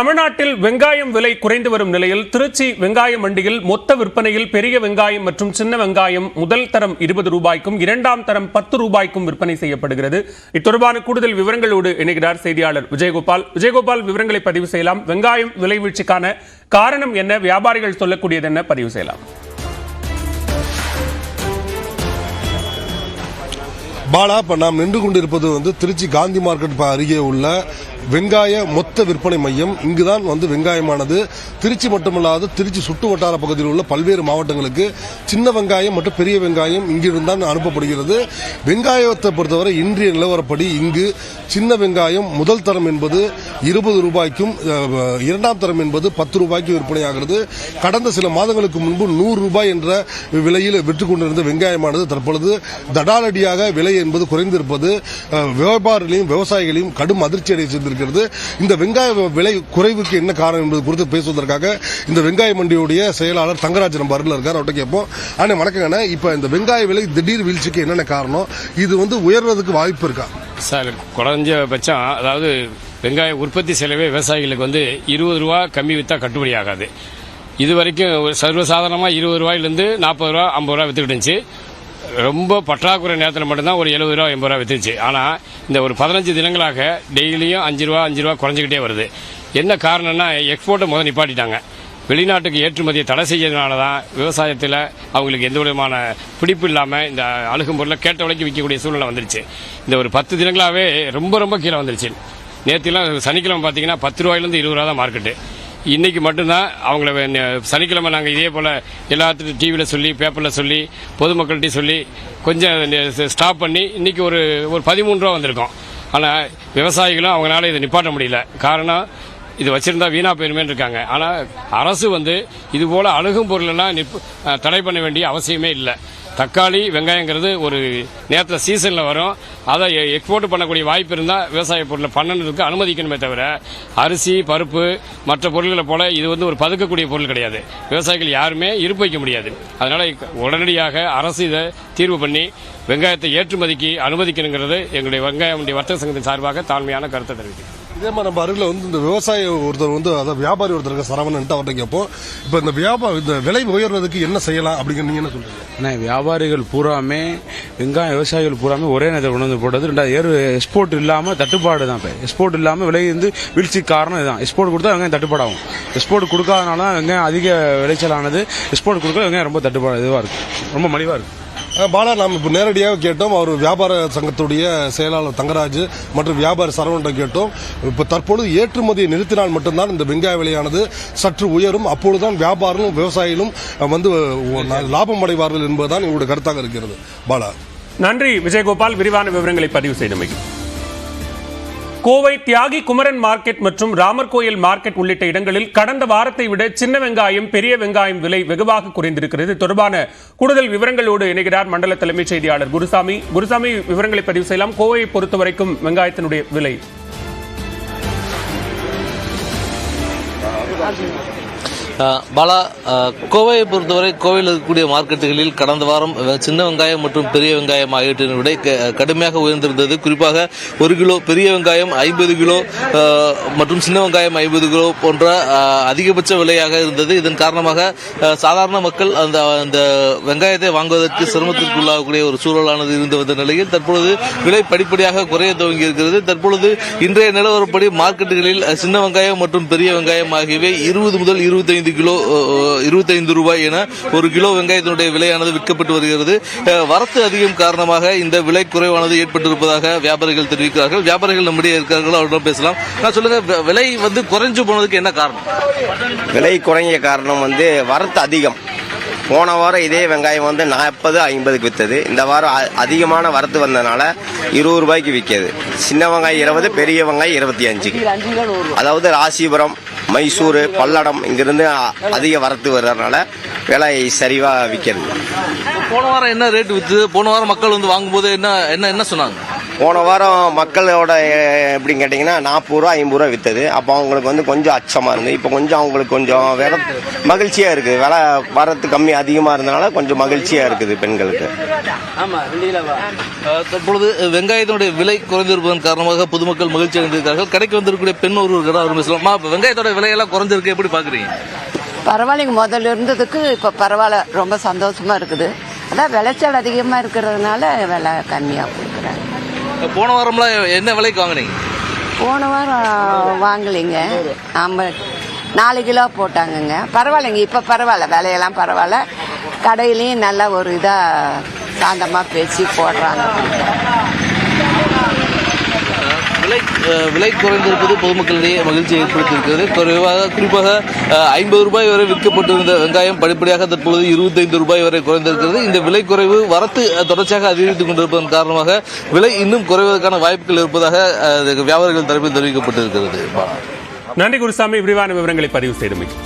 தமிழ்நாட்டில் வெங்காயம் விலை குறைந்து வரும் நிலையில் திருச்சி வெங்காய மண்டியில் மொத்த விற்பனையில் பெரிய வெங்காயம் மற்றும் சின்ன வெங்காயம் முதல் தரம் 20 ரூபாய்க்கும் இரண்டாம் தரம் 10 ரூபாய்க்கும் விற்பனை செய்யப்படுகிறது. இத்தொடர்பான கூடுதல் விவரங்களோடு இணைகிறார் செய்தியாளர் விஜயகோபால். விஜயகோபால், விவரங்களை பதிவு செய்யலாம். வெங்காயம் விலை வீழ்ச்சிக்கான காரணம் என்ன, வியாபாரிகள் சொல்லக்கூடியது என்ன, பதிவு செய்யலாம். பாலா, இப்ப நாம் நின்று கொண்டிருப்பது திருச்சி காந்தி மார்க்கெட் அருகே உள்ள வெங்காய மொத்த விற்பனை மையம். இங்குதான் வெங்காயமானது திருச்சி மட்டுமல்லாது திருச்சி சுற்று வட்டார பகுதியில் உள்ள பல்வேறு மாவட்டங்களுக்கு சின்ன வெங்காயம் மற்றும் பெரிய வெங்காயம் இங்கிருந்தான் அனுப்பப்படுகிறது. வெங்காயத்தை பொறுத்தவரை இன்றைய நிலவரப்படி இங்கு சின்ன வெங்காயம் முதல் தரம் என்பது 20 ரூபாய்க்கும் இரண்டாம் தரம் என்பது 10 ரூபாய்க்கும் விற்பனையாகிறது. கடந்த சில மாதங்களுக்கு முன்பு 100 ரூபாய் என்ற விலையில் விற்றுக் கொண்டிருந்த வெங்காயமானது தற்பொழுது தடாலடியாக விலை என்பது குறைந்திருப்பது வியாபாரிகளையும் விவசாயிகளையும் கடும் அதிர்ச்சி அடைய செய்திருக்கிறது. இந்த வெங்காய விலை குறைவுக்கு என்ன காரணம் என்பது குறித்து பேசுவதற்காக இந்த வெங்காய மண்டியுடைய செயலாளர் தங்கராஜ் நம்ம அருகில் இருக்கார். அவர்கிட்ட கேட்போம். ஆனா வணக்கங்க, இப்ப இந்த வெங்காய விலை திடீர் வீழ்ச்சிக்கு என்னென்ன காரணம்? இது உயர்வதற்கு வாய்ப்பு இருக்கா சார்? குறைஞ்சபட்சம் அதாவது வெங்காய உற்பத்தி செலவே விவசாயிகளுக்கு 20 ரூபா கம்மி வித்தா கட்டுப்படி ஆகாது. இது வரைக்கும் சர்வசாதாரணமாக 20 ரூபாயிலிருந்து 40 ரூபா 50 ரூபா வித்துக்கிட்டு இருந்துச்சு. ரொம்ப பற்றாக்குறை நேரத்தில் மட்டும்தான் ஒரு 70 ரூபா 80 ரூபா வித்துச்சு. ஆனால் இந்த ஒரு 15 தினங்களாக டெய்லியும் 5 ரூபா குறைஞ்சிக்கிட்டே வருது. என்ன காரணம்னா, எக்ஸ்போர்ட்டை முதல் நிப்பாட்டிட்டாங்க. வெளிநாட்டுக்கு ஏற்றுமதியை தடை செய்யறதுனால தான் விவசாயத்தில் அவங்களுக்கு எந்த விதமான பிடிப்பு இல்லாமல் இந்த அழுகும் பொருளை கேட்ட விலைக்கு விற்கக்கூடிய சூழ்நிலை வந்துருச்சு. இந்த ஒரு 10 தினங்களாகவே ரொம்ப கீழே வந்துருச்சு. நேற்றுலாம் சனிக்கிழமை பார்த்தீங்கன்னா 10 ரூபாயிலிருந்து 20 ரூபா தான் மார்க்கெட்டு. இன்னைக்கு மட்டும்தான் அவங்கள சனிக்கிழமை நாங்கள் இதே போல் எல்லாத்துக்கும் டிவியில் சொல்லி பேப்பரில் சொல்லி பொதுமக்கள்கிட்ட சொல்லி கொஞ்சம் ஸ்டாப் பண்ணி இன்னைக்கு ஒரு 13 ரூபா வந்திருக்கோம். ஆனால் விவசாயிகளும் அவங்களால இதை நிப்பாட்ட முடியல. காரணம், இது வச்சிருந்தா வீணா போயிருமே இருக்காங்க. ஆனால் அரசு இது போல அழுகும் பொருளெல்லாம் தடை பண்ண வேண்டிய அவசியமே இல்லை. தக்காளி வெங்காயங்கிறது ஒரு நேரத்தில் சீசனில் வரும். அதை எக்ஸ்போர்ட் பண்ணக்கூடிய வாய்ப்பு இருந்தால் விவசாய பொருளை பண்ணணுக்கு அனுமதிக்கணுமே தவிர அரிசி பருப்பு மற்ற பொருள்களை போல இது ஒரு பதுக்கக்கூடிய பொருள் கிடையாது. விவசாயிகள் யாருமே இருப்பு வைக்க முடியாது. அதனால உடனடியாக அரசு இதை தீர்வு பண்ணி வெங்காயத்தை ஏற்றுமதிக்கு அனுமதிக்கணுங்கிறது எங்களுடைய வெங்காய வர்த்தக சங்கத்தின் சார்பாக தாழ்மையான கருத்தை தெரிவிக்கிறேன். இதே மாதிரி நம்ம அருகில் இந்த விவசாய ஒருத்தர் அதாவது வியாபாரி ஒருத்தருக்கு சரவணன் அவர்கிட்ட கேட்போம். இப்போ இந்த விலை உயர்வதற்கு என்ன செய்யலாம் அப்படிங்கிற நீங்க என்ன சொல்றீங்க? வியாபாரிகள் பூராமே வெங்காயம் விவசாயிகள் பூராமே ஒரே நேரத்தில் கொண்டு வந்து போட்டது. ரெண்டாவது எக்ஸ்போர்ட் இல்லாமல் தட்டுப்பாடு தான். இப்போ எக்ஸ்போர்ட் இல்லாமல் விலை வீழ்ச்சி காரணம் இதுதான். எக்ஸ்போர்ட் கொடுத்தா வெங்காயம் தட்டுப்பாடாகும். எக்ஸ்போர்ட் கொடுக்காதனால தான் வெங்காயம் அதிக விளைச்சலானது. எக்ஸ்போர்ட் கொடுக்க வெங்காயம் ரொம்ப தட்டுப்பாடு இதுவாக இருக்கு, ரொம்ப மலிவாக இருக்கு. பாலா, நாம் இப்போ நேரடியாக கேட்டோம். அவர் வியாபார சங்கத்துடைய செயலாளர் தங்கராஜ் மற்றும் வியாபாரி சரவணன் கேட்டோம். இப்போ தற்பொழுது ஏற்றுமதியை நிறுத்தினால் மட்டும்தான் இந்த வெங்காய விலையானது சற்று உயரும். அப்பொழுதுதான் வியாபாரிகளும் விவசாயிகளும் லாபம் அடைவார்கள் என்பதுதான் இவருடைய கருத்தாக இருக்கிறது. பாலா, நன்றி விஜயகோபால், விரிவான விவரங்களை பதிவு செய்தமைக்கு. கோவை தியாகி குமரன் மார்க்கெட் மற்றும் ராமர் கோயில் மார்க்கெட் உள்ளிட்ட இடங்களில் கடந்த வாரத்தை விட சின்ன வெங்காயம் பெரிய வெங்காயம் விலை வெகுவாக குறைந்திருக்கிறது. தொடர்பான கூடுதல் விவரங்களோடு இணைகிறார் மண்டல தலைமைச் செய்தியாளர் குருசாமி. விவரங்களை பதிவு செய்யலாம். கோவையை பொறுத்தவரைக்கும் வெங்காயத்தினுடைய விலை பாலா, கோவையை பொறுத்தவரை கோவையில் இருக்கக்கூடிய மார்க்கெட்டுகளில் கடந்த வாரம் சின்ன வெங்காயம் மற்றும் பெரிய வெங்காயம் ஆகியவற்றின் விலை கடுமையாக உயர்ந்திருந்தது. குறிப்பாக 1 கிலோ பெரிய வெங்காயம் 50 கிலோ மற்றும் சின்ன வெங்காயம் 50 கிலோ போன்ற அதிகபட்ச விலையாக இருந்தது. இதன் காரணமாக சாதாரண மக்கள் அந்த வெங்காயத்தை வாங்குவதற்கு சிரமத்திற்குள்ளாகக்கூடிய ஒரு சூழலானது இருந்து வந்த நிலையில் தற்பொழுது விலை படிப்படியாக குறைய துவங்கி இருக்கிறது. தற்பொழுது இன்றைய நிலவரப்படி மார்க்கெட்டுகளில் சின்ன வெங்காயம் மற்றும் பெரிய வெங்காயம் ஆகியவை 20 முதல் 25 ரூபாய் என 1 கிலோ வெங்காயத்தினுடைய விலையானது விற்கப்பட்டு வருகிறது. வரத்து அதிகம் காரணமாக இந்த விலை குறைவானது ஏற்பட்டிருப்பதாக வியாபாரிகள் தெரிவிக்கிறார்கள். வியாபாரிகள் நம்முடைய இருக்கிறார்கள், அவரிடம் பேசலாம். நான் சொல்லுங்க, விலை குறைஞ்சு போனதுக்கு என்ன காரணம்? விலை குறைஞ்ச காரணம் வரத்து அதிகம். போன வாரம் இதே வெங்காயம் 40-50க்கு விற்றது. இந்த வாரம் அதிகமான வரத்து வந்ததுனால 20 ரூபாய்க்கு விற்கிறது. சின்ன வெங்காயம் 20, பெரிய வெங்காயம் 25. அதாவது ராசிபுரம், மைசூர், பல்லடம் இங்கிருந்து அதிக வரத்து வர்றதுனால விலை சரிவா விற்கிறது. போன வாரம் என்ன ரேட் விற்று? போன வாரம் மக்கள் வாங்கும்போது என்ன சொன்னாங்க? போன வாரம் மக்களோட எப்படின்னு கேட்டிங்கன்னா 40 ரூபா 50 ரூபா விற்றது. அப்போ அவங்களுக்கு வந்து கொஞ்சம் அச்சமாக இருந்தது. இப்போ கொஞ்சம் அவங்களுக்கு கொஞ்சம் வேற மகிழ்ச்சியாக இருக்குது. விலை வரத்து கம்மி அதிகமாக இருந்தனால கொஞ்சம் மகிழ்ச்சியாக இருக்குது பெண்களுக்கு. தற்பொழுது வெங்காயத்தினுடைய விலை குறைந்திருப்பதன் காரணமாக பொதுமக்கள் மகிழ்ச்சி அடைந்திருக்கிறார்கள். கடைக்கு வந்திருக்கக்கூடிய பெண் ஒருவர் அவர் பேசலாமா? வெங்காயத்தோட விலையெல்லாம் குறைஞ்சிருக்கு, எப்படி பாக்குறீங்க? பரவாயில்லைங்க, முதல்ல இருந்ததுக்கு இப்போ பரவாயில்ல, ரொம்ப சந்தோஷமா இருக்குது. அதான் விளைச்சல் அதிகமாக இருக்கிறதுனால விலை கம்மியாக கொடுக்குறாங்க. போன வாரம்லாம் என்ன விலைக்கு வாங்குனீங்க? போன வாரம் வாங்கலைங்க, நம்ம 4 கிலோ போட்டாங்கங்க. பரவாயில்லைங்க, இப்போ பரவாயில்ல, விலையெல்லாம் பரவாயில்ல. கடையிலையும் நல்லா ஒரு இதாக சாந்தமாக பேசி போடுறாங்க. விலை குறைந்திருப்பது பொதுமக்களிடையே மகிழ்ச்சி ஏற்படுத்தியிருக்கிறது. குறிப்பாக 50 ரூபாய் வரை விற்கப்பட்டிருந்த வெங்காயம் படிப்படியாக தற்பொழுது 25 ரூபாய் வரை குறைந்திருக்கிறது. இந்த விலை குறைவு வரத்து தொடர்ச்சியாக அதிகரித்துக் கொண்டிருப்பதன் காரணமாக விலை இன்னும் குறைவதற்கான வாய்ப்புகள் இருப்பதாக வியாபாரிகள் தரப்பில் தெரிவிக்கப்பட்டிருக்கிறது. நன்றி குருசாமி, விரிவான விவரங்களை பதிவு செய்தமைக்கு.